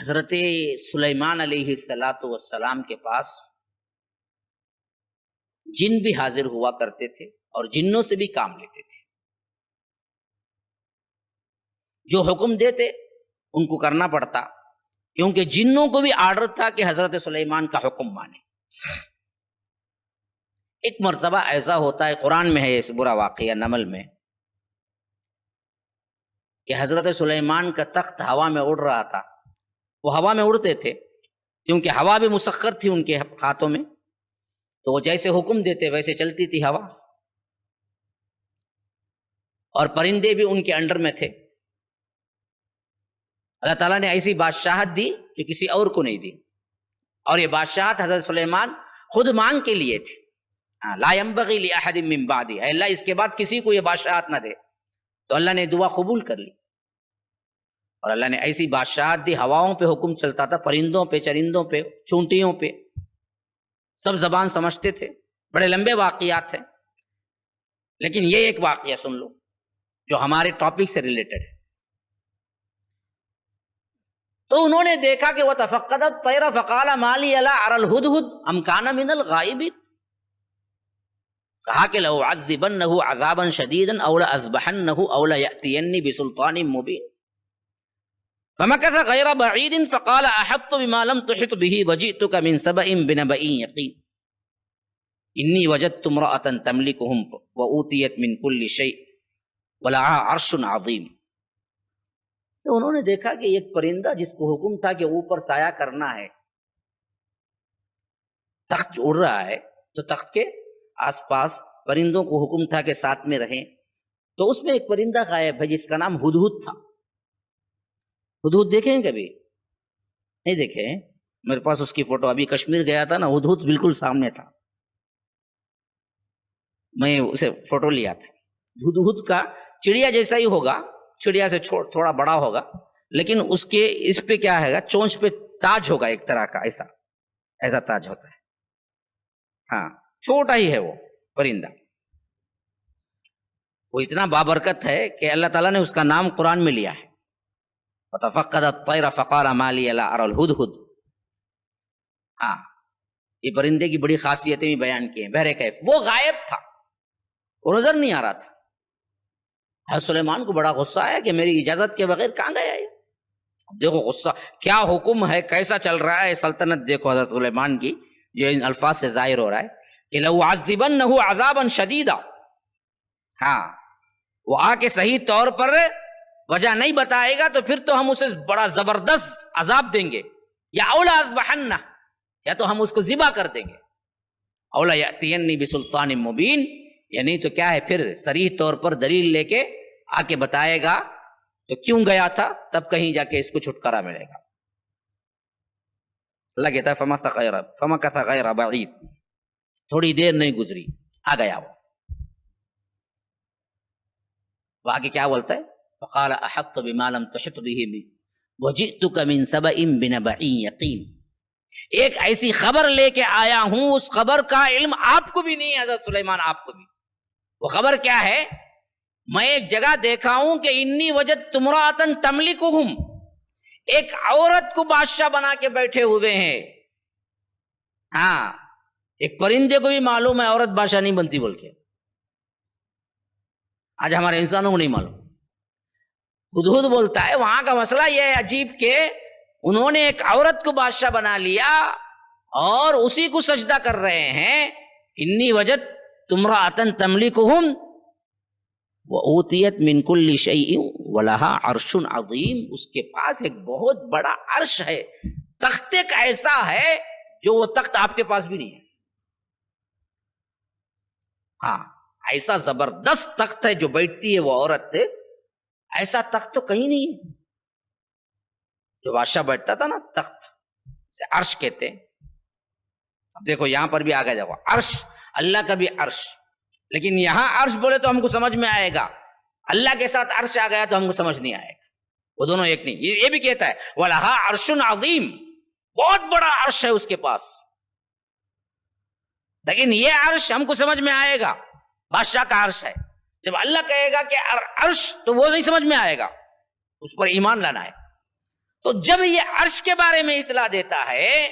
حضرت سلیمان علیہ السلام کے پاس جن بھی حاضر ہوا کرتے تھے اور جنوں سے بھی کام لیتے تھے. جو حکم دیتے ان کو کرنا پڑتا، کیونکہ جنوں کو بھی آرڈر تھا کہ حضرت سلیمان کا حکم مانے. ایک مرتبہ ایسا ہوتا ہے، قرآن میں ہے یہ برا واقعہ نمل میں، کہ حضرت سلیمان کا تخت ہوا میں اڑ رہا تھا. وہ ہوا میں اڑتے تھے کیونکہ ہوا بھی مسخر تھی ان کے ہاتھوں میں، تو وہ جیسے حکم دیتے ویسے چلتی تھی ہوا، اور پرندے بھی ان کے انڈر میں تھے. اللہ تعالیٰ نے ایسی بادشاہت دی جو کسی اور کو نہیں دی، اور یہ بادشاہت حضرت سلیمان خود مانگ کے لیے تھی. لا ينبغي لأحد من بعدی، اے اللہ اس کے بعد کسی کو یہ بادشاہت نہ دے. تو اللہ نے دعا قبول کر لی، اور اللہ نے ایسی بادشاہت دی، ہواؤں پہ حکم چلتا تھا، پرندوں پہ، چرندوں پہ، چونٹیوں پہ، سب زبان سمجھتے تھے. بڑے لمبے واقعات ہیں، لیکن یہ ایک واقعہ سن لو جو ہمارے ٹاپک سے ریلیٹڈ ہے. تو انہوں نے دیکھا کہ وَتَفَقَّدَ الطَّيْرَ فَقَالَ مَا لِيَ لَا أَرَى الْهُدْهُدْ أَمْ كَانَ مِنَ الْغَائِبِينَ. کہا کہ لَأُعَذِّبَنَّهُ عَذَابًا شَدِيدًا أَوْ لَأَذْبَحَنَّهُ أَوْ لَيَأْتِيَنِّي بِسُلْطَانٍ مُبِينٍ. فَمَكَثَ غَيْرَ بَعِيدٍ فَقَالَ أَحَطتُ بِمَا لَمْ تُحِطْ بِهِ وَجِئْتُكَ مِنْ سَبَإٍ بِنَبَإٍ يَقِينٍ. إِنِّي وَجَدتُّ امْرَأَةً تَمْلِكُهُمْ وَأُوتِيَتْ مِنْ كُلِّ شَيْءٍ وَلَهَا عَرْشٌ عَظِيمٌ. تو انہوں نے دیکھا کہ ایک پرندہ جس کو حکم تھا کہ اوپر سایہ کرنا ہے، تخت اڑ رہا ہے، تو تخت کے آس پاس پرندوں کو حکم تھا کہ ساتھ میں رہیں. تو اس میں ایک پرندہ غائب ہے جس کا نام ہدہد تھا. ہدہد دیکھیں کبھی؟ نہیں دیکھے؟ میرے پاس اس کی فوٹو، ابھی کشمیر گیا تھا نا، ہدہد بالکل سامنے تھا، میں اسے فوٹو لیا تھا. ہدہد کا چڑیا جیسا ہی ہوگا، چڑیا سے تھوڑا بڑا ہوگا، لیکن اس کے اس پہ کیا ہے گا، چونچ پہ تاج ہوگا ایک طرح کا، ایسا تاج ہوتا ہے. ہاں، چھوٹا ہی ہے وہ پرندہ. وہ اتنا بابرکت ہے کہ اللہ تعالیٰ نے اس کا نام قرآن میں لیا ہے، وَتَفَقَّدَ الطَّيْرَ فَقَالَ مَا لِيَ لَا أَرَى الْهُدْهُدْ. ہاں، یہ پرندے کی بڑی خاصیتیں بھی بیان کی ہیں. بہرکیف وہ غائب تھا، وہ نظر نہیں آ رہا تھا. حضرت سلیمان کو بڑا غصہ آیا کہ میری اجازت کے بغیر کہاں گیا یہ. دیکھو غصہ، کیا حکم ہے، کیسا چل رہا ہے سلطنت. دیکھو حضرت سلیمان کی جو ان الفاظ سے ظاہر ہو رہا ہے کہ لَأُعَذِّبَنَّهُ عَذَابًا شَدِيدًا. ہاں، وہ آ کے صحیح طور پر وجہ نہیں بتائے گا تو پھر تو ہم اسے بڑا زبردست عذاب دیں گے، یا أَوْ لَأَذْبَحَنَّهُ، یا تو ہم اس کو ذبح کر دیں گے، أَوْ لَيَأْتِيَنِّي بِسُلْطَانٍ مُبِينٍ، یا نہیں تو کیا ہے پھر صریح طور پر دلیل لے کے آ کے بتائے گا تو کیوں گیا تھا، تب کہیں جا کے اس کو چھٹکارا ملے گا. اللہ کہتا ہے فَمَكَثَ غَيْرَ بَعِيدٍ، تھوڑی دیر نہیں گزری آ گیا وہ. وہ آگے کیا بولتا ہے، فَقَالَ أَحَطْتُ بِمَا لَمْ تُحِطْ بِهِ وَجِئْتُكَ مِنْ سَبَإٍ بِنَبَإٍ يَقِينٍ. ایک ایسی خبر لے کے آیا ہوں، اس خبر کا علم آپ کو بھی نہیں ہے حضرت سلیمان، آپ کو بھی. وہ خبر کیا ہے؟ میں ایک جگہ دیکھا ہوں کہ انی وجدت امرأۃ تملکہم، ایک عورت کو بادشاہ بنا کے بیٹھے ہوئے ہیں. ہاں، ایک پرندے کو بھی معلوم ہے عورت بادشاہ نہیں بنتی بول کے، آج ہمارے انسانوں کو نہیں معلوم. ہدہد بولتا ہے وہاں کا مسئلہ یہ ہے عجیب کہ انہوں نے ایک عورت کو بادشاہ بنا لیا اور اسی کو سجدہ کر رہے ہیں. انی وجدت امرأۃ تملکہم وَأُوتِيَتْ مِنْ كُلِّ شَيْءٍ وَلَهَا عَرْشٌ عَظِيمٌ. اس کے پاس ایک بہت بڑا عرش ہے، تخت ایک ایسا ہے جو وہ تخت آپ کے پاس بھی نہیں ہے. ہاں، ایسا زبردست تخت ہے جو بیٹھتی ہے وہ عورت، ایسا تخت تو کہیں نہیں ہے. جو بادشاہ بیٹھتا تھا نا تخت سے عرش کہتے ہیں. اب دیکھو یہاں پر بھی آ گیا جاؤ، عرش، اللہ کا بھی عرش. لیکن یہاں عرش بولے تو ہم کو سمجھ میں آئے گا، اللہ کے ساتھ عرش آ گیا تو ہم کو سمجھ نہیں آئے گا. وہ دونوں ایک نہیں. یہ بھی کہتا ہے وَلَهَا عَرْشٌ عَظِيمٌ، بہت بڑا عرش ہے اس کے پاس. لیکن یہ عرش ہم کو سمجھ میں آئے گا، بادشاہ کا عرش ہے. جب اللہ کہے گا کہ عرش تو وہ نہیں سمجھ میں آئے گا، اس پر ایمان لانا ہے. تو جب یہ عرش کے بارے میں اطلاع دیتا ہے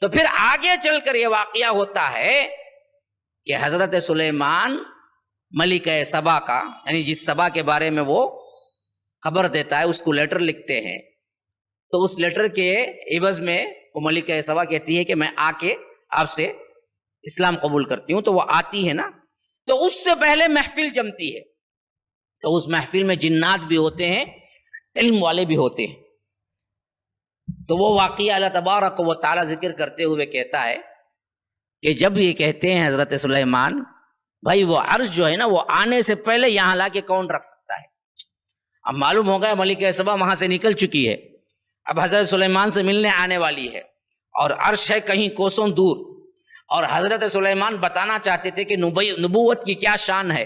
تو پھر آگے چل کر یہ واقعہ ہوتا ہے کہ حضرت سلیمان ملکہ سبا کا، یعنی جس سبا کے بارے میں وہ خبر دیتا ہے، اس کو لیٹر لکھتے ہیں، تو اس لیٹر کے عوض میں وہ ملکہ سبا کہتی ہے کہ میں آ کے آپ سے اسلام قبول کرتی ہوں. تو وہ آتی ہے نا، تو اس سے پہلے محفل جمتی ہے، تو اس محفل میں جنات بھی ہوتے ہیں، علم والے بھی ہوتے ہیں. تو وہ واقعہ اللہ تبارک و تعالی ذکر کرتے ہوئے کہتا ہے کہ جب یہ کہتے ہیں حضرت سلیمان، بھائی وہ عرش جو ہے نا، وہ آنے سے پہلے یہاں لا کے کون رکھ سکتا ہے؟ اب معلوم ہو گیا ملکہ سبا وہاں سے نکل چکی ہے، اب حضرت سلیمان سے ملنے آنے والی ہے، اور عرش ہے کہیں کوسوں دور، اور حضرت سلیمان بتانا چاہتے تھے کہ نبوت کی کیا شان ہے.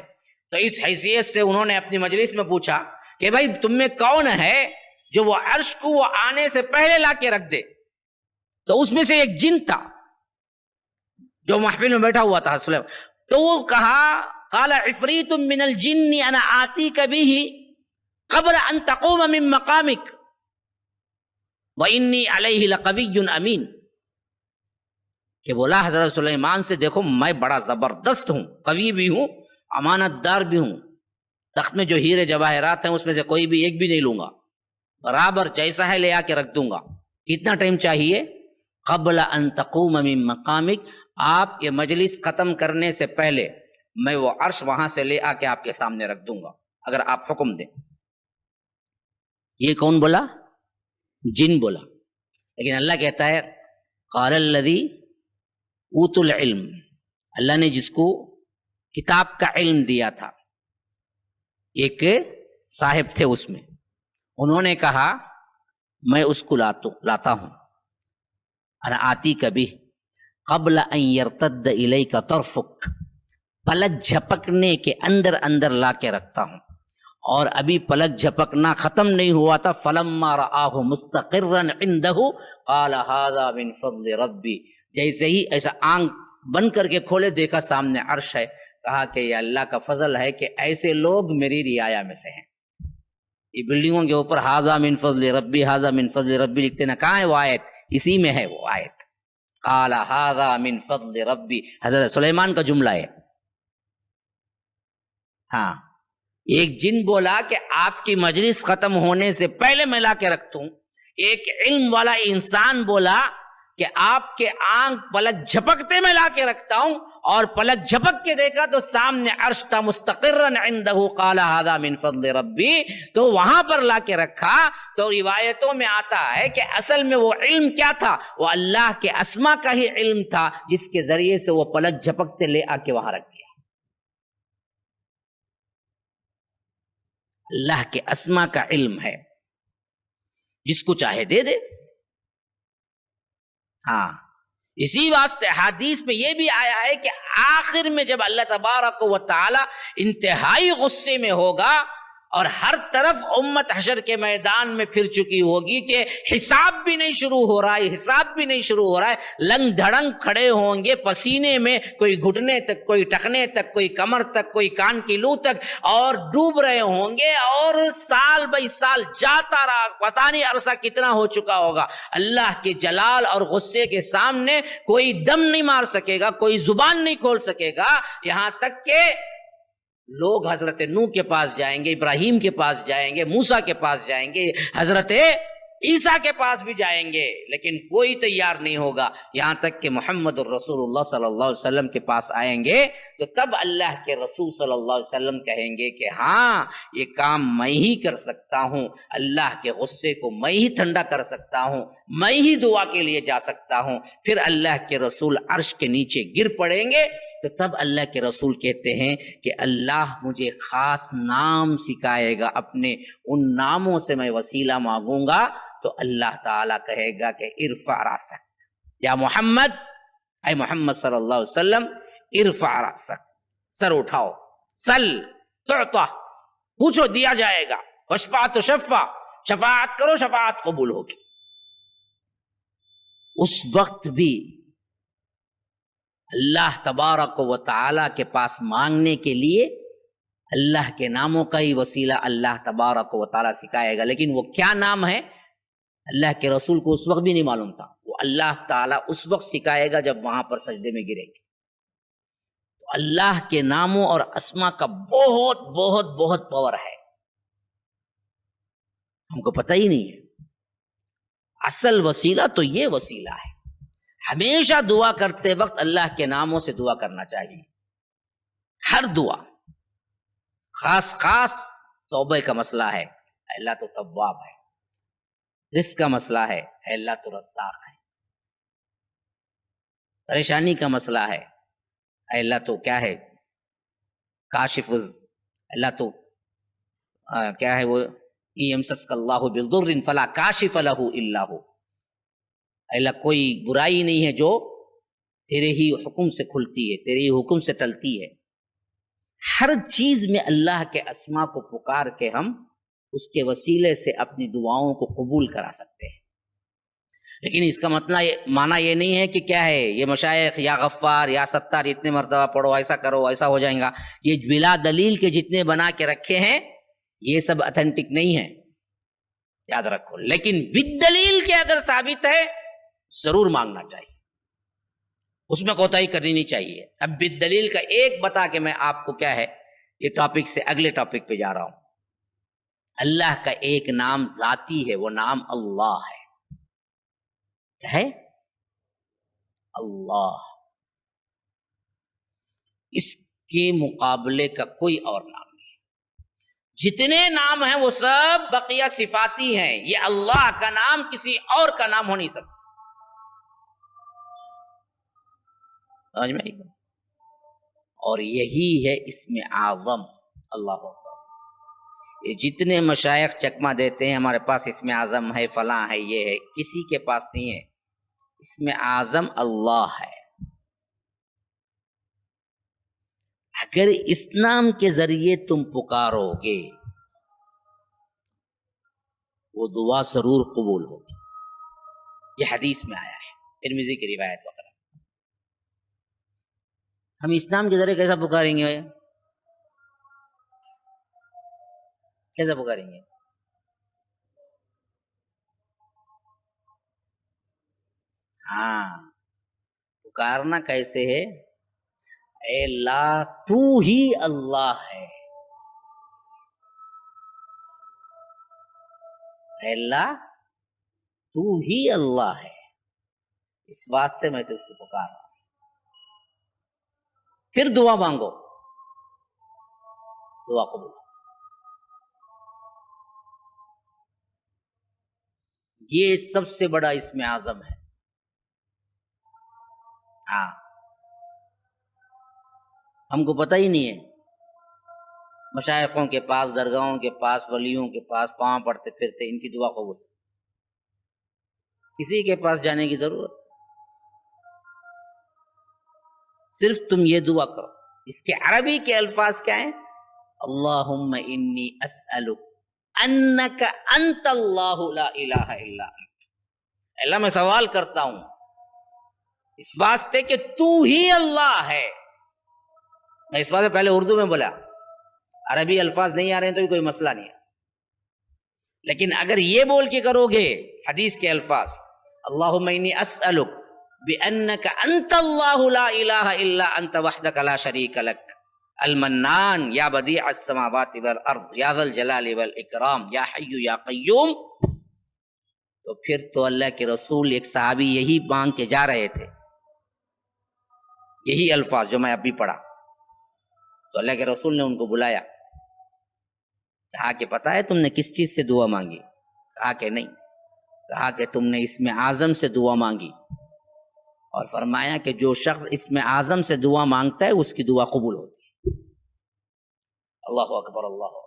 تو اس حیثیت سے انہوں نے اپنی مجلس میں پوچھا کہ بھائی تم میں کون ہے جو وہ عرش کو وہ آنے سے پہلے لا کے رکھ دے؟ تو اس میں سے ایک جن تھا جو محفل میں بیٹھا ہوا تھا سلیمان، تو وہ کہا قال عفریت من الجن انا آتیک به قبل ان تقوم من مقامک وانی علیہ لقوی امین، کہ بولا حضرت سلیمان سے دیکھو میں بڑا زبردست ہوں، قوی بھی ہوں، امانت دار بھی ہوں، تخت میں جو ہیرے جواہرات ہیں اس میں سے کوئی بھی ایک بھی نہیں لوں گا، برابر جیسا ہے لے آ کے رکھ دوں گا. کتنا ٹائم چاہیے؟ قبل ان تقوم من مقامک، آپ کے مجلس ختم کرنے سے پہلے میں وہ عرش وہاں سے لے آ کے آپ کے سامنے رکھ دوں گا اگر آپ حکم دیں. یہ کون بولا؟ جن بولا. لیکن اللہ کہتا ہے قال الذی اوت العلم، اللہ نے جس کو کتاب کا علم دیا تھا، ایک صاحب تھے اس میں، انہوں نے کہا میں اس کو لاتا ہوں، انا آتی کبھی قبل ان یرتد الیک طرفک، پلک جھپکنے کے اندر اندر لا کے رکھتا ہوں، اور ابھی پلک جھپکنا ختم نہیں ہوا تھا. فلما رآہ مستقرا عندہ قال ھذا من فضل ربی، جیسے ہی ایسا آنکھ بند کر کے کھولے دیکھا سامنے عرش ہے، کہا کہ یہ اللہ کا فضل ہے کہ ایسے لوگ میری رعایا میں سے ہیں. یہ بلڈنگوں کے اوپر ھذا من فضل ربی، ھذا من فضل ربی لکھتے نا، کہاں ہے وہ آیت؟ اسی میں ہے وہ آیت، قال ھذا من فضل ربی، حضرت سلیمان کا جملہ ہے. ہاں، ایک جن بولا کہ آپ کی مجلس ختم ہونے سے پہلے میں لا کے رکھتا ہوں، ایک علم والا انسان بولا کہ آپ کے آنکھ پلک جھپکتے میں لا کے رکھتا ہوں، اور پلک جھپک کے دیکھا تو سامنے عرش تھا مستقرا عندہ قال ھذا من فضل ربی، تو وہاں پر لا کے رکھا. تو روایتوں میں آتا ہے کہ اصل میں وہ علم کیا تھا؟ وہ اللہ کے اسما کا ہی علم تھا، جس کے ذریعے سے وہ پلک جھپکتے لے آ کے وہاں رکھ دیا. اللہ کے اسما کا علم ہے، جس کو چاہے دے دے. ہاں، اسی واسطے حدیث میں یہ بھی آیا ہے کہ آخر میں جب اللہ تبارک و تعالی انتہائی غصے میں ہوگا اور ہر طرف امت حشر کے میدان میں پھر چکی ہوگی کہ حساب بھی نہیں شروع ہو رہا ہے، حساب بھی نہیں شروع ہو رہا ہے، لنگ دھڑنگ کھڑے ہوں گے پسینے میں، کوئی گھٹنے تک، کوئی ٹخنے تک، کوئی کمر تک، کوئی کان کی لو تک، اور ڈوب رہے ہوں گے، اور سال بائی سال جاتا رہا، پتہ نہیں عرصہ کتنا ہو چکا ہوگا. اللہ کے جلال اور غصے کے سامنے کوئی دم نہیں مار سکے گا، کوئی زبان نہیں کھول سکے گا، یہاں تک کہ لوگ حضرت نوح کے پاس جائیں گے، ابراہیم کے پاس جائیں گے، موسیٰ کے پاس جائیں گے، حضرت عیسیٰ کے پاس بھی جائیں گے، لیکن کوئی تیار نہیں ہوگا، یہاں تک کہ محمد الرسول اللہ صلی اللہ علیہ وسلم کے پاس آئیں گے. تو تب اللہ کے رسول صلی اللہ علیہ وسلم کہیں گے کہ ہاں یہ کام میں ہی کر سکتا ہوں، اللہ کے غصے کو میں ہی ٹھنڈا کر سکتا ہوں، میں ہی دعا کے لیے جا سکتا ہوں. پھر اللہ کے رسول عرش کے نیچے گر پڑیں گے. تو تب اللہ کے رسول کہتے ہیں کہ اللہ مجھے خاص نام سکھائے گا، اپنے ان ناموں سے میں وسیلہ مانگوں گا. تو اللہ تعالیٰ کہے گا کہ ارفع راسک یا محمد، اے محمد صلی اللہ علیہ وسلم، ارفع راسک، سر اٹھاؤ، سل تعطا، پوچھو دیا جائے گا، واشفع تشفع، شفاعت کرو شفاعت قبول ہوگی. اس وقت بھی اللہ تبارک و تعالیٰ کے پاس مانگنے کے لیے اللہ کے ناموں کا ہی وسیلہ اللہ تبارک و تعالیٰ سکھائے گا. لیکن وہ کیا نام ہے؟ اللہ کے رسول کو اس وقت بھی نہیں معلوم تھا، وہ اللہ تعالیٰ اس وقت سکھائے گا جب وہاں پر سجدے میں گرے گی۔ تو اللہ کے ناموں اور اسما کا بہت بہت بہت پاور ہے، ہم کو پتہ ہی نہیں ہے۔ اصل وسیلہ تو یہ وسیلہ ہے، ہمیشہ دعا کرتے وقت اللہ کے ناموں سے دعا کرنا چاہیے، ہر دعا، خاص توبہ کا مسئلہ ہے، اللہ تو تواب ہے، رزق کا مسئلہ ہے، اللہ تو رزاق ہے، پریشانی کا مسئلہ ہے، اللہ تو کیا ہے، کاشف، اللہ تو کیا ہے، وہ یمسسک اللہ بالضر فلا کاشف لہ الا ہو، اللہ کوئی برائی نہیں ہے جو تیرے ہی حکم سے کھلتی ہے، تیرے ہی حکم سے ٹلتی ہے۔ ہر چیز میں اللہ کے اسما کو پکار کے ہم اس کے وسیلے سے اپنی دعاؤں کو قبول کرا سکتے ہیں۔ لیکن اس کا مطلب معنی یہ نہیں ہے کہ کیا ہے یہ مشائخ یا غفار یا ستار اتنے مرتبہ پڑھو، ایسا کرو ایسا ہو جائیں گا، یہ بلا دلیل کے جتنے بنا کے رکھے ہیں یہ سب اتھینٹک نہیں ہے، یاد رکھو۔ لیکن بالدلیل کے اگر ثابت ہے ضرور مانگنا چاہیے، اس میں کوتاہی کرنی نہیں چاہیے۔ اب بالدلیل کا ایک بتا کے میں آپ کو کیا ہے یہ ٹاپک سے اگلے ٹاپک پہ جا رہا ہوں۔ اللہ کا ایک نام ذاتی ہے، وہ نام اللہ ہے۔ کیا ہے؟ اللہ۔ اس کے مقابلے کا کوئی اور نام نہیں۔ جتنے نام ہیں وہ سب بقیہ صفاتی ہیں، یہ اللہ کا نام کسی اور کا نام ہو نہیں سکتا۔ سمجھ میں آئی؟ اور یہی ہے اسم اعظم، اللہ اکبر۔ یہ جتنے مشائخ چکمہ دیتے ہیں ہمارے پاس اسم اعظم ہے، فلاں ہے، یہ ہے، کسی کے پاس نہیں ہے۔ اسم اعظم اللہ ہے۔ اگر اس نام کے ذریعے تم پکارو گے وہ دعا ضرور قبول ہوگی، یہ حدیث میں آیا ہے، ترمذی کی روایت وغیرہ۔ ہم اس نام کے ذریعے کیسا پکاریں گے؟ کیسا پکاریں گے؟ ہاں، پکارنا کیسے ہے؟ اے اللہ تو ہی اللہ ہے، اے اللہ تو ہی اللہ ہے، اس واسطے میں تجھ سے پکار رہا ہوں۔ پھر دعا مانگو، دعا قبول۔ یہ سب سے بڑا اسم اعظم ہے۔ ہاں، ہم کو پتہ ہی نہیں ہے، مشائخوں کے پاس، درگاہوں کے پاس، ولیوں کے پاس پاؤں پڑتے پھرتے ان کی دعا قبول، کسی کے پاس جانے کی ضرورت، صرف تم یہ دعا کرو۔ اس کے عربی کے الفاظ کیا ہیں؟ اللہم انی اسألک انک انت اللہ لا الہ الا انت، اللہ میں سوال کرتا ہوں اس واسطے کہ تو ہی اللہ ہے۔ میں اس واسطے پہلے اردو میں بولا، عربی الفاظ نہیں آ رہے ہیں تو بھی کوئی مسئلہ نہیں ہے، لیکن اگر یہ بول کے کرو گے حدیث کے الفاظ، اللہم انی اسألک بأنک انت اللہ لا الہ الا انت وحدک لا شریک لک المنان یا بدیع السماوات والارض یا ذا الجلال والاکرام یا حی یا قیوم، تو پھر تو اللہ کے رسول، ایک صحابی یہی مانگ کے جا رہے تھے، یہی الفاظ جو میں ابھی پڑھا، تو اللہ کے رسول نے ان کو بلایا، کہا کہ پتہ ہے تم نے کس چیز سے دعا مانگی؟ کہا کہ نہیں، کہا کہ تم نے اسم اعظم سے دعا مانگی، اور فرمایا کہ جو شخص اسم اعظم سے دعا مانگتا ہے اس کی دعا قبول ہوتی ہے۔ اللہ اکبر، اللہ اکبر۔